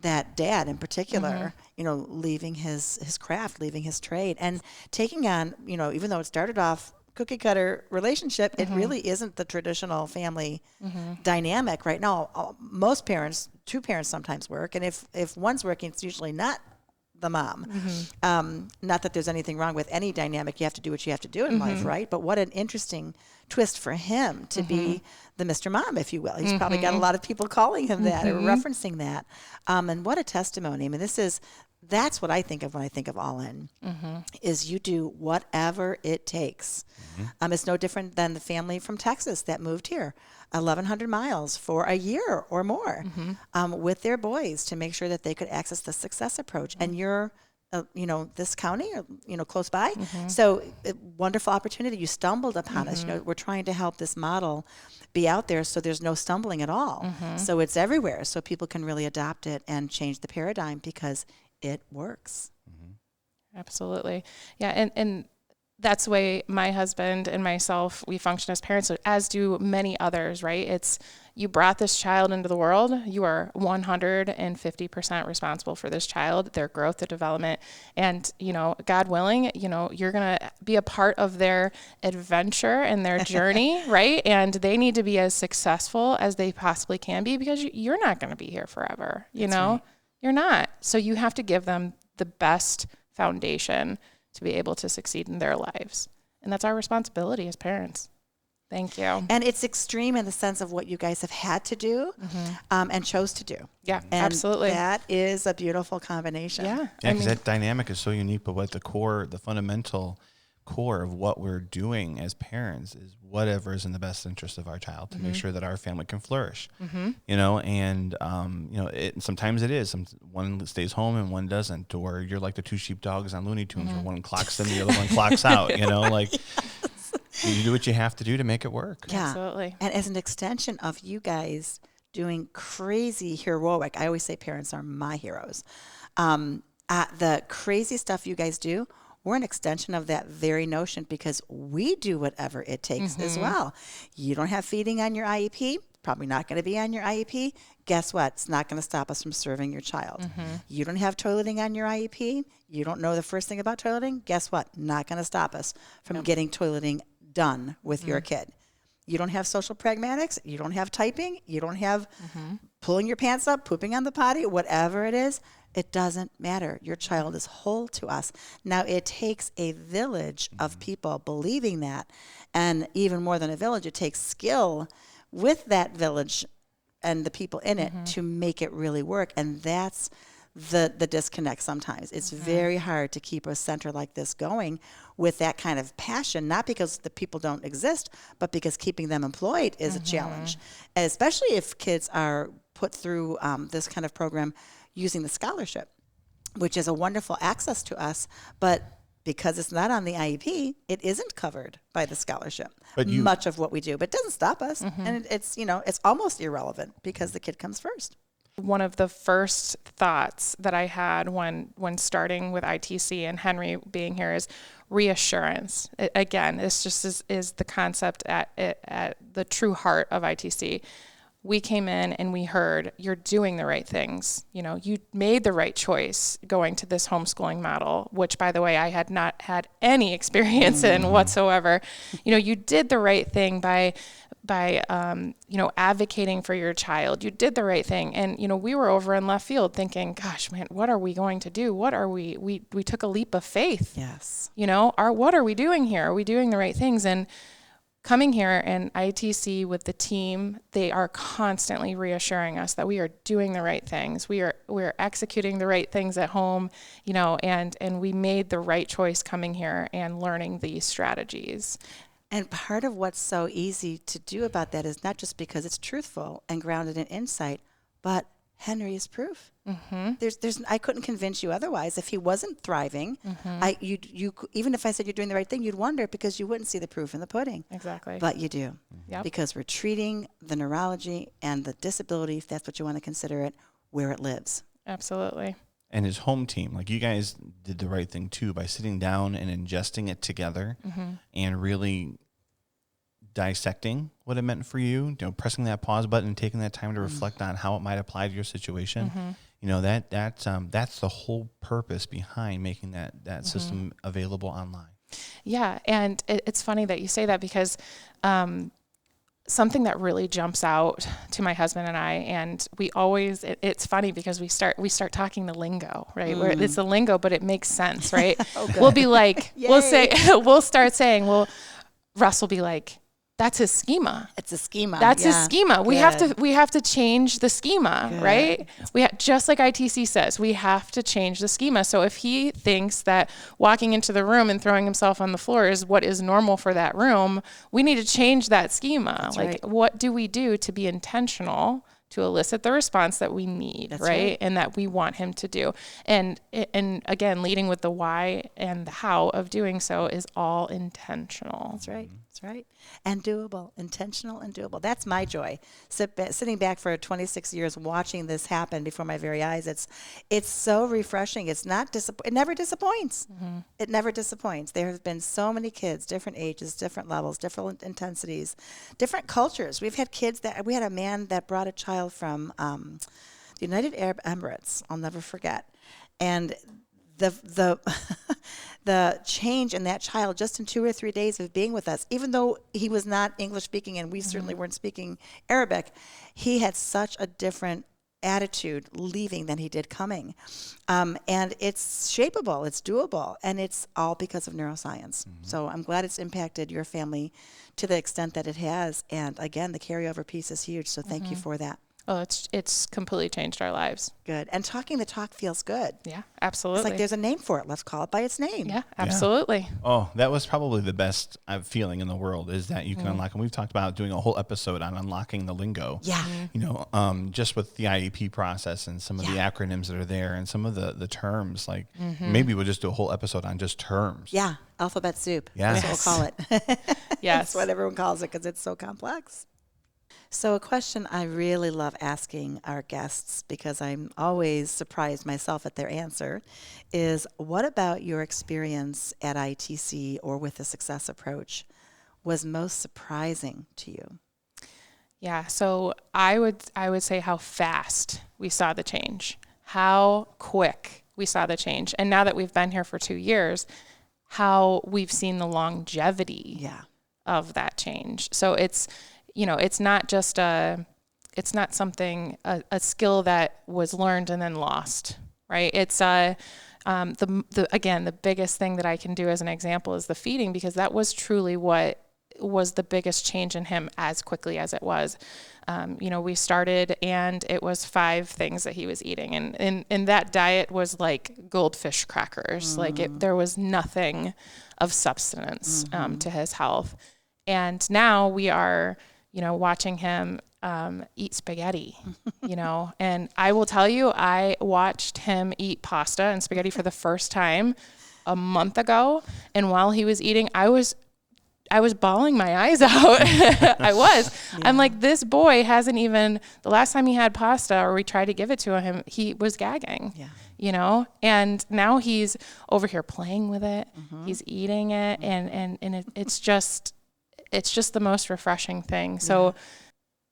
that dad in particular, leaving his craft, leaving his trade, and taking on, even though it started off cookie cutter relationship, it really isn't the traditional family dynamic right now. Most parents, two parents sometimes work, and if one's working, it's usually not the mom. Not that there's anything wrong with any dynamic. You have to do what you have to do in life, right? But what an interesting twist for him to be the Mr. Mom, if you will. He's probably got a lot of people calling him that or referencing that. And what a testimony. I mean, that's what I think of when I think of All In, is you do whatever it takes. It's no different than the family from Texas that moved here 1,100 miles for a year or more with their boys to make sure that they could access the success approach. And you're, this county, or, close by. So wonderful opportunity. You stumbled upon us. We're trying to help this model be out there so there's no stumbling at all. So it's everywhere so people can really adopt it and change the paradigm because it works. Absolutely. Yeah. And that's the way my husband and myself, we function as parents, as do many others, right? It's, you brought this child into the world. You are 150% responsible for this child, their growth, their development. And, God willing, you're going to be a part of their adventure and their journey, right? And they need to be as successful as they possibly can be, because you're not going to be here forever, Right. You're not. So you have to give them the best foundation to be able to succeed in their lives. And that's our responsibility as parents. Thank you. And it's extreme in the sense of what you guys have had to do and chose to do. Yeah, and absolutely. That is a beautiful combination. Yeah. Because that dynamic is so unique, but what the fundamental core of what we're doing as parents is whatever is in the best interest of our child to make sure that our family can flourish, and sometimes it is, one stays home and one doesn't, or you're like the two sheepdogs on Looney Tunes where one clocks in, the other one clocks out, like you do what you have to do to make it work. Yeah. Absolutely. And as an extension of you guys doing crazy heroic, I always say parents are my heroes. The crazy stuff you guys do, we're an extension of that very notion because we do whatever it takes as well. You don't have feeding on your IEP, probably not going to be on your IEP. Guess what? It's not going to stop us from serving your child. You don't have toileting on your IEP. You don't know the first thing about toileting. Guess what? Not going to stop us from getting toileting done with your kid. You don't have social pragmatics. You don't have typing. You don't have pulling your pants up, pooping on the potty, whatever it is. It doesn't matter. Your child is whole to us. Now, it takes a village of people believing that. And even more than a village, it takes skill with that village and the people in it to make it really work. And that's the disconnect sometimes. It's very hard to keep a center like this going with that kind of passion, not because the people don't exist, but because keeping them employed is a challenge, especially if kids are put through this kind of program using the scholarship, which is a wonderful access to us, but because it's not on the IEP, it isn't covered by the scholarship. But much of what we do, but it doesn't stop us. And it's, it's almost irrelevant because the kid comes first. One of the first thoughts that I had when starting with ITC and Henry being here is reassurance. Again, this just is the concept at the true heart of ITC. We came in and we heard, you're doing the right things. You made the right choice going to this homeschooling model, which, by the way, I had not had any experience in whatsoever. You did the right thing by advocating for your child. You did the right thing. And, we were over in left field thinking, gosh, man, what are we going to do? What are we took a leap of faith. Yes. What are we doing here? Are we doing the right things? And coming here and ITC with the team, they are constantly reassuring us that we are doing the right things. We're executing the right things at home, and we made the right choice coming here and learning these strategies. And part of what's so easy to do about that is not just because it's truthful and grounded in insight, but Henry is proof. I couldn't convince you otherwise. If he wasn't thriving, you even if I said you're doing the right thing, you'd wonder because you wouldn't see the proof in the pudding. Exactly. But you do. Yep. Because we're treating the neurology and the disability, if that's what you want to consider it, where it lives. Absolutely. And his home team, like you guys did the right thing too by sitting down and ingesting it together and really dissecting what it meant for you, pressing that pause button and taking that time to reflect on how it might apply to your situation. That's the whole purpose behind making that system available online. Yeah. And it's funny that you say that because something that really jumps out to my husband and I, and we always, it's funny because we start talking the lingo, right? Where it's the lingo, but it makes sense, right? We'll be like, we'll start saying, Russ will be like, that's his schema. It's a schema. That's his schema. We have to change the schema, right? Just like ITC says, we have to change the schema. So if he thinks that walking into the room and throwing himself on the floor is what is normal for that room, we need to change that schema. That's like, right. What do we do to be intentional to elicit the response that we need, That's right? And that we want him to do. And again, leading with the why and the how of doing so is all intentional. That's right. That's right. And doable, intentional and doable. That's my joy. Sitting back for 26 years watching this happen before my very eyes, it's so refreshing. It's not it never disappoints. It never disappoints. There have been so many kids, different ages, different levels, different intensities, different cultures. We had a man that brought a child from the United Arab Emirates. I'll never forget. And the the change in that child just in 2 or 3 days of being with us, even though he was not English speaking and we certainly weren't speaking Arabic, he had such a different attitude leaving than he did coming. And it's shapeable, it's doable, and it's all because of neuroscience. So I'm glad it's impacted your family to the extent that it has. And again, the carryover piece is huge. So thank you for that. Oh, it's completely changed our lives. Good. And talking the talk feels good. Yeah, absolutely. It's like there's a name for it. Let's call it by its name. Yeah, absolutely. Yeah. Oh, that was probably the best feeling in the world is that you can unlock. And we've talked about doing a whole episode on unlocking the lingo. Yeah. Just with the IEP process and some of the acronyms that are there and some of the terms. Like maybe we'll just do a whole episode on just terms. Yeah. Alphabet soup. Yeah. That's what we'll call it. Yes. That's what everyone calls it because it's so complex. So a question I really love asking our guests, because I'm always surprised myself at their answer, is what about your experience at ITC or with the Success approach was most surprising to you? Yeah, so I would say how fast we saw the change, how quick we saw the change. And now that we've been here for 2 years, how we've seen the longevity of that change. So it's not just it's not something, a skill that was learned and then lost, right? It's again, the biggest thing that I can do as an example is the feeding, because that was truly what was the biggest change in him as quickly as it was. We started and it was 5 things that he was eating. And that diet was like goldfish crackers. There was nothing of substance to his health. And now we are watching him eat spaghetti, and I will tell you, I watched him eat pasta and spaghetti for the first time a month ago. And while he was eating, I was bawling my eyes out. I was. Yeah. I'm like, this boy hasn't even, the last time he had pasta or we tried to give it to him, he was gagging, and now he's over here playing with it. He's eating it. And it's just the most refreshing thing. So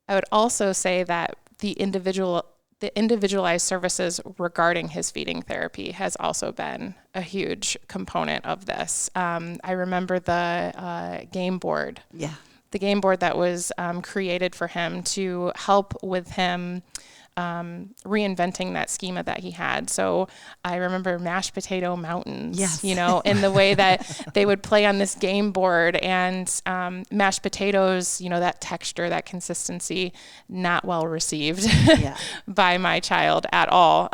I would also say that the individualized services regarding his feeding therapy has also been a huge component of this. I remember the game board. Yeah. The game board that was created for him to help with him reinventing that schema that he had. So I remember mashed potato mountains, in the way that they would play on this game board, and mashed potatoes, that texture, that consistency, not well received by my child at all.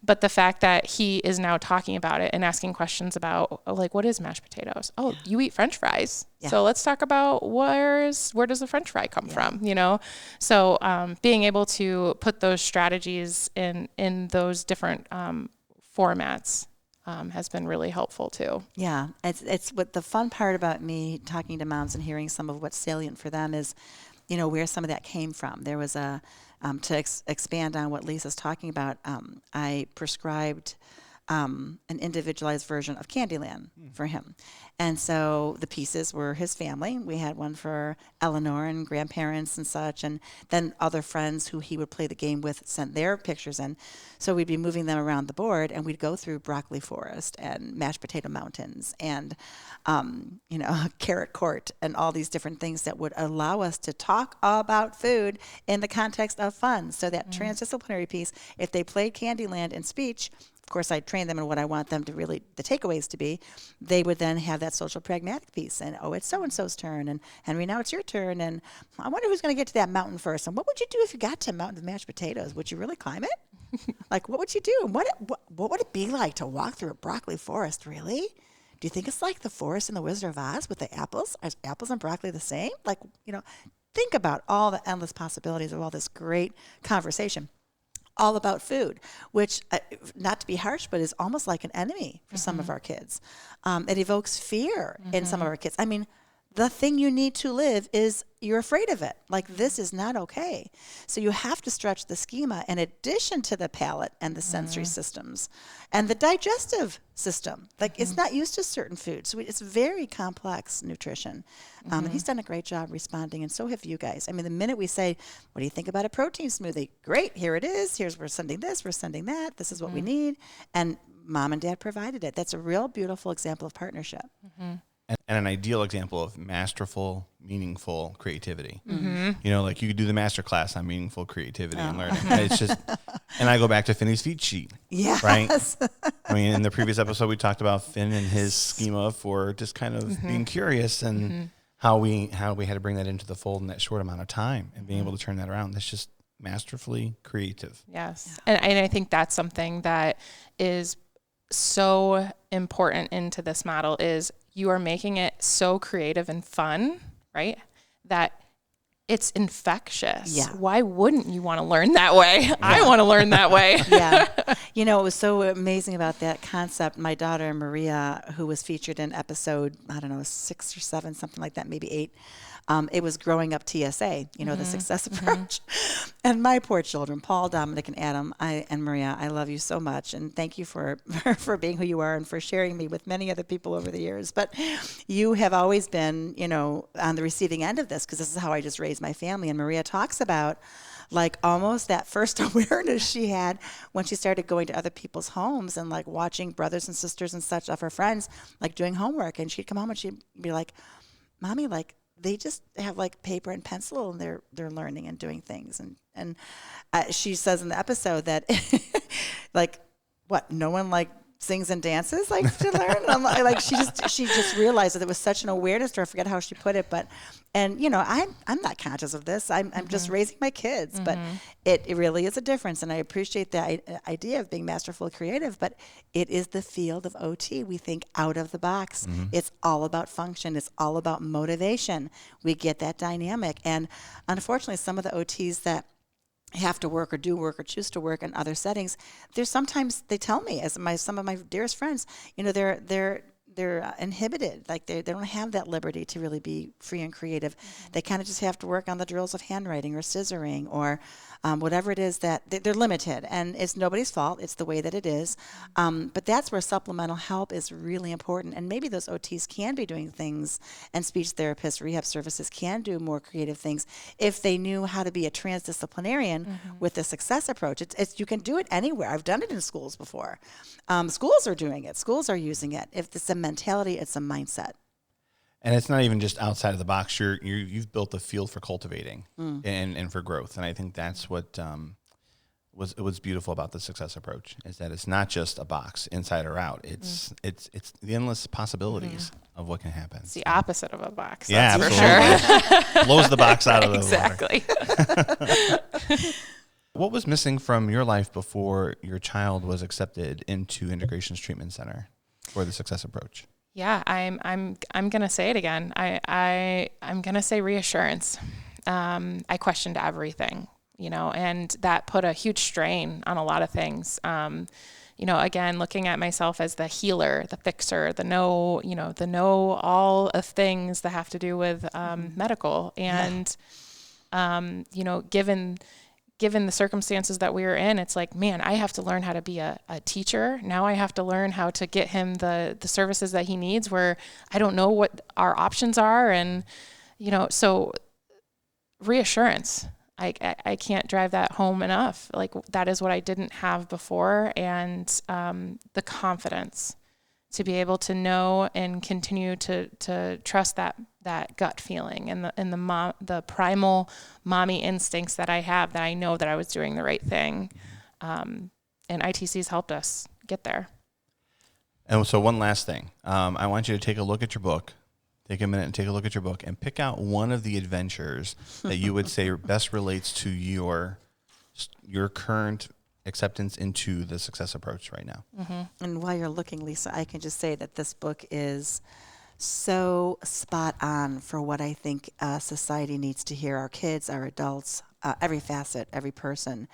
But the fact that he is now talking about it and asking questions about, like, what is mashed potatoes? Oh, you eat French fries. Yeah. So let's talk about where does the French fry come from, So being able to put those strategies in those different formats has been really helpful too. Yeah, it's what the fun part about me talking to moms and hearing some of what's salient for them is, where some of that came from. There was to expand on what Lisa's talking about, I prescribed an individualized version of Candyland for him. And so the pieces were his family. We had one for Eleanor and grandparents and such, and then other friends who he would play the game with sent their pictures in. So we'd be moving them around the board, and we'd go through broccoli forest and mashed potato mountains and, carrot court and all these different things that would allow us to talk about food in the context of fun. So that transdisciplinary piece, if they played Candyland in speech, of course, I train them in what I want them to really, the takeaways to be. They would then have that social pragmatic piece. And, it's so-and-so's turn. And, Henry, now it's your turn. And I wonder who's going to get to that mountain first. And what would you do if you got to a mountain with mashed potatoes? Would you really climb it? Like, what would you do? What would it be like to walk through a broccoli forest, really? Do you think it's like the forest in The Wizard of Oz with the apples? Are apples and broccoli the same? Like, think about all the endless possibilities of all this great conversation. All about food, which, not to be harsh, but is almost like an enemy for some of our kids. It evokes fear in some of our kids. I mean, the thing you need to live is you're afraid of it. Like, this is not okay. So you have to stretch the schema in addition to the palate and the sensory systems and the digestive system. Like, it's not used to certain foods. So it's very complex nutrition. And he's done a great job responding, and so have you guys. I mean, the minute we say, what do you think about a protein smoothie? Great, here it is. We're sending this, we're sending that. This is what we need. And mom and dad provided it. That's a real beautiful example of partnership. And an ideal example of masterful, meaningful creativity. Like you could do the master class on meaningful creativity and learning. It's just, and I go back to Finney's feed sheet. Yes. Right? I mean, in the previous episode, we talked about Finn and his schema for just kind of being curious and how we had to bring that into the fold in that short amount of time and being able to turn that around. That's just masterfully creative. Yes. Yeah. And I think that's something that is so important into this model is you are making it so creative and fun, right? That it's infectious. Yeah. Why wouldn't you want to learn that way? Yeah. I want to learn that way. Yeah. It was so amazing about that concept. My daughter, Maria, who was featured in episode, 6 or 7, something like that, maybe 8, it was growing up TSA, the success approach. And my poor children, Paul, Dominic, and Adam, and Maria, I love you so much. And thank you for being who you are and for sharing me with many other people over the years. But you have always been, on the receiving end of this, because this is how I just raised my family. And Maria talks about like almost that first awareness she had when she started going to other people's homes and like watching brothers and sisters and such of her friends, like doing homework. And she'd come home and she'd be like, Mommy, like, they just have like paper and pencil and they're learning and doing things. And she says in the episode that like, what, no one like sings and dances like to learn? And I'm like, she just realized that it was such an awareness to her. I forget how she put it, but, and I'm not conscious of this. I'm just raising my kids, but it really is a difference. And I appreciate the idea of being masterful creative, but it is the field of OT. We think out of the box. It's all about function. It's all about motivation. We get that dynamic. And unfortunately, some of the OTs that have to work or do work or choose to work in other settings, there's sometimes they tell me, as some of my dearest friends, they're inhibited, like they don't have that liberty to really be free and creative. They kind of just have to work on the drills of handwriting or scissoring or whatever it is that they're limited, and it's nobody's fault. It's the way that it is. But that's where supplemental help is really important. And maybe those OTs can be doing things, and speech therapists, rehab services can do more creative things if they knew how to be a transdisciplinarian with the success approach. It's you can do it anywhere. I've done it in schools before. Schools are doing it. Schools are using it. If it's a mentality, it's a mindset. And it's not even just outside of the box. You've built a field for cultivating and for growth. And I think that's what was beautiful about the success approach, is that it's not just a box inside or out. It's the endless possibilities of what can happen. It's the opposite of a box. Yeah, that's absolutely. for sure. Blows the box out of the exactly. water. What was missing from your life before your child was accepted into Integrations Treatment Center for the success approach? Yeah, I'm gonna say it again. I'm gonna say reassurance. I questioned everything, and that put a huge strain on a lot of things. Again, looking at myself as the healer, the fixer, the know all of things that have to do with medical, and given the circumstances that we were in, it's like, man, I have to learn how to be a teacher. Now I have to learn how to get him the services that he needs, where I don't know what our options are. And, so reassurance, I can't drive that home enough. Like, that is what I didn't have before. And the confidence to be able to know and continue to trust that gut feeling and the primal mommy instincts that I have, that I know that I was doing the right thing. And ITC's helped us get there. And so one last thing, I want you to take a look at your book. Take a minute and take a look at your book and pick out one of the adventures that you would say best relates to your current acceptance into the success approach right now. And while you're looking, Lisa, I can just say that this book is so spot on for what I think society needs to hear. Our kids, our adults, every facet, every person.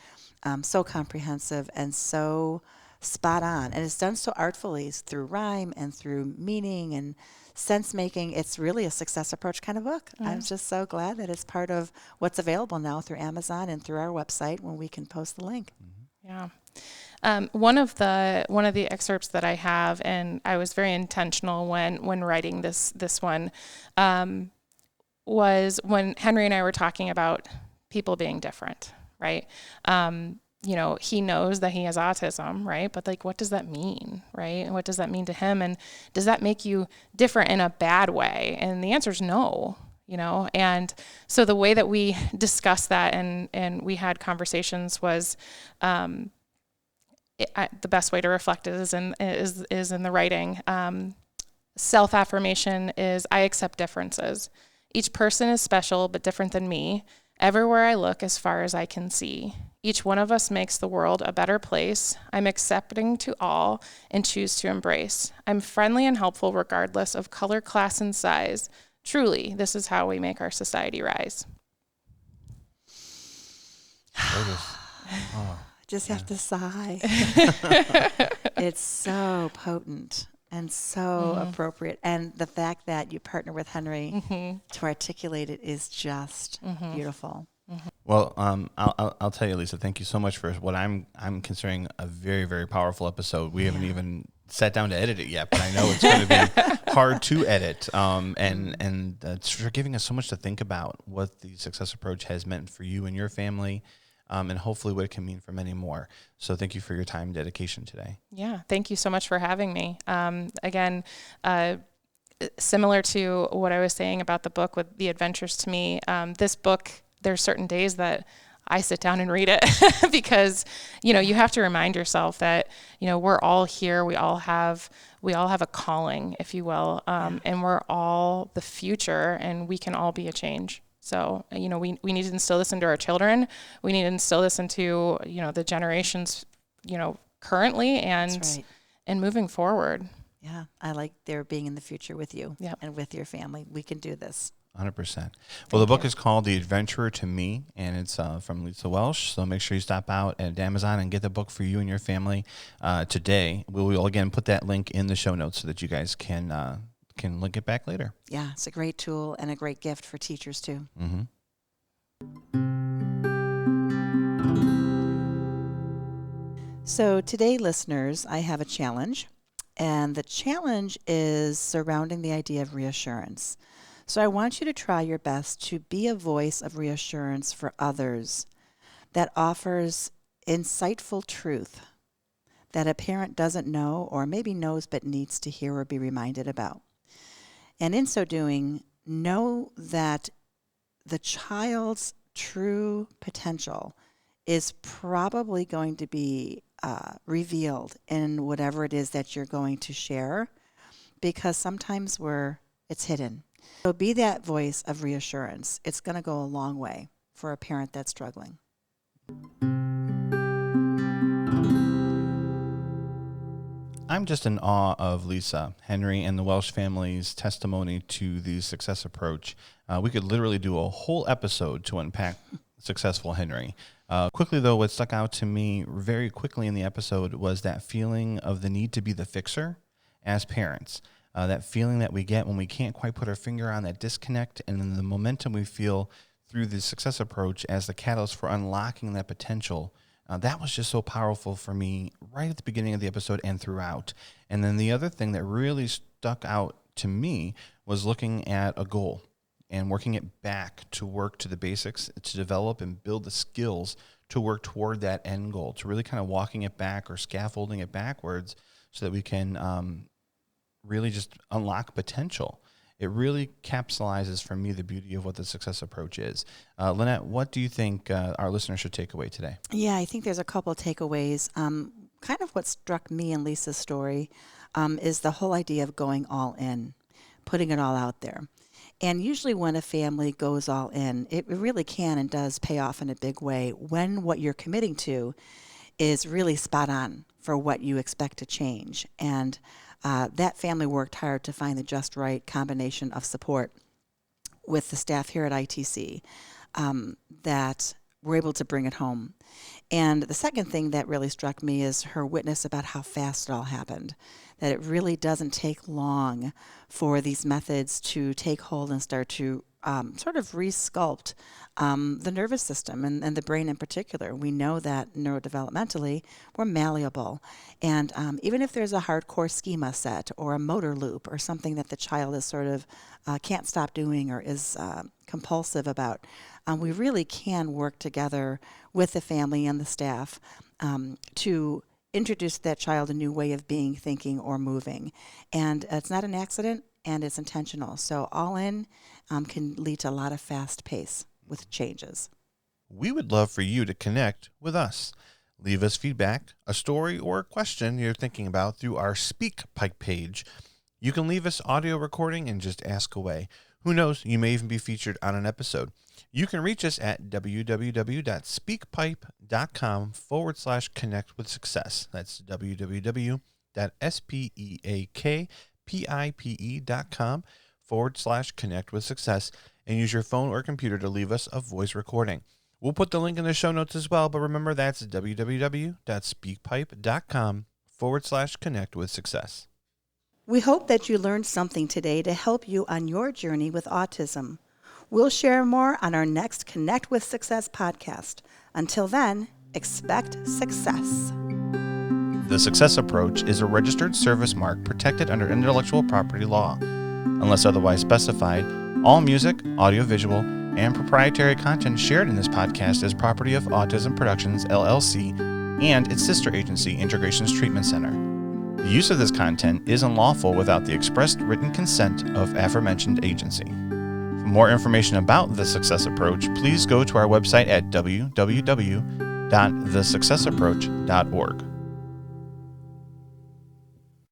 So comprehensive and so spot on. And it's done so artfully through rhyme and through meaning and sense making. It's really a success approach kind of book. I'm just so glad that it's part of what's available now through Amazon and through our website when we can post the link. Yeah. One of the excerpts that I have, and I was very intentional when writing this one, was when Henry and I were talking about people being different, right? He knows that he has autism, right? But like, what does that mean, right? And what does that mean to him? And does that make you different in a bad way? And the answer is no. And so the way that we discussed that and we had conversations was, the best way to reflect it is in the writing. Self-affirmation is, I accept differences. Each person is special, but different than me. Everywhere I look, as far as I can see. Each one of us makes the world a better place. I'm accepting to all and choose to embrace. I'm friendly and helpful regardless of color, class, and size. Truly, this is how we make our society rise. Just have to sigh. It's so potent and so appropriate. And the fact that you partner with Henry to articulate it is just beautiful. Well, I'll tell you, Lisa, thank you so much for what I'm considering a very, very powerful episode. We haven't even sat down to edit it yet, but I know it's going to be hard to edit. And for giving us so much to think about what the success approach has meant for you and your family, and hopefully what it can mean for many more. So thank you for your time and dedication today. Yeah, thank you so much for having me. Again, similar to what I was saying about the book with the adventures to me, this book, there's certain days that I sit down and read it because, you have to remind yourself that, we're all here. We all have a calling, if you will, and we're all the future, and we can all be a change. So, we need to instill this into our children. We need to instill this into, the generations, currently and moving forward. Yeah, I like their being in the future with you and with your family. We can do this. 100%. Well, the book is called The Adventurer to Me, and it's from Lisa Welsh. So make sure you stop out at Amazon and get the book for you and your family today. We will, again, put that link in the show notes so that you guys can link it back later. Yeah, it's a great tool and a great gift for teachers, too. Mm-hmm. So today, listeners, I have a challenge. And the challenge is surrounding the idea of reassurance. So I want you to try your best to be a voice of reassurance for others that offers insightful truth that a parent doesn't know or maybe knows but needs to hear or be reminded about. And in so doing, know that the child's true potential is probably going to be revealed in whatever it is that you're going to share, because sometimes it's hidden. So be that voice of reassurance. It's going to go a long way for a parent that's struggling. I'm just in awe of Lisa, Henry, and the Welsh family's testimony to the success approach. We could literally do a whole episode to unpack successful Henry. Quickly, though, what stuck out to me very quickly in the episode was that feeling of the need to be the fixer as parents. That feeling that we get when we can't quite put our finger on that disconnect, and then the momentum we feel through the success approach as the catalyst for unlocking that potential. That was just so powerful for me right at the beginning of the episode and throughout. And then the other thing that really stuck out to me was looking at a goal and working it back to work to the basics, to develop and build the skills to work toward that end goal, to really kind of walking it back or scaffolding it backwards so that we can really just unlock potential. It really capsulizes for me the beauty of what the success approach is. Lynette, what do you think our listeners should take away today? Yeah, I think there's a couple of takeaways. Kind of what struck me in Lisa's story is the whole idea of going all in, putting it all out there. And usually when a family goes all in, it really can and does pay off in a big way when what you're committing to is really spot on for what you expect to change. And that family worked hard to find the just right combination of support with the staff here at ITC that were able to bring it home. And the second thing that really struck me is her witness about how fast it all happened, that it really doesn't take long for these methods to take hold and start to sort of resculpt the nervous system and the brain in particular. We know that neurodevelopmentally we're malleable. And even if there's a hardcore schema set or a motor loop or something that the child is sort of can't stop doing or is compulsive about, we really can work together with the family and the staff to introduce that child a new way of being, thinking, or moving. And it's not an accident, and it's intentional. So all in can lead to a lot of fast pace with changes. We would love for you to connect with us. Leave us feedback, a story, or a question you're thinking about through our SpeakPipe page. You can leave us audio recording and just ask away. Who knows, you may even be featured on an episode. You can reach us at www.speakpipe.com/connectwithsuccess. That's www.speakpipe.com/connectwithsuccess, and use your phone or computer to leave us a voice recording. We'll put the link in the show notes as well, but remember that's www.speakpipe.com/connectwithsuccess. We hope that you learned something today to help you on your journey with autism. We'll share more on our next Connect with Success podcast. Until then, expect success. The Success Approach is a registered service mark protected under intellectual property law. Unless otherwise specified, all music, audiovisual, and proprietary content shared in this podcast is property of Autism Productions, LLC, and its sister agency, Integrations Treatment Center. The use of this content is unlawful without the expressed written consent of aforementioned agency. For more information about the Success Approach, please go to our website at www.thesuccessapproach.org.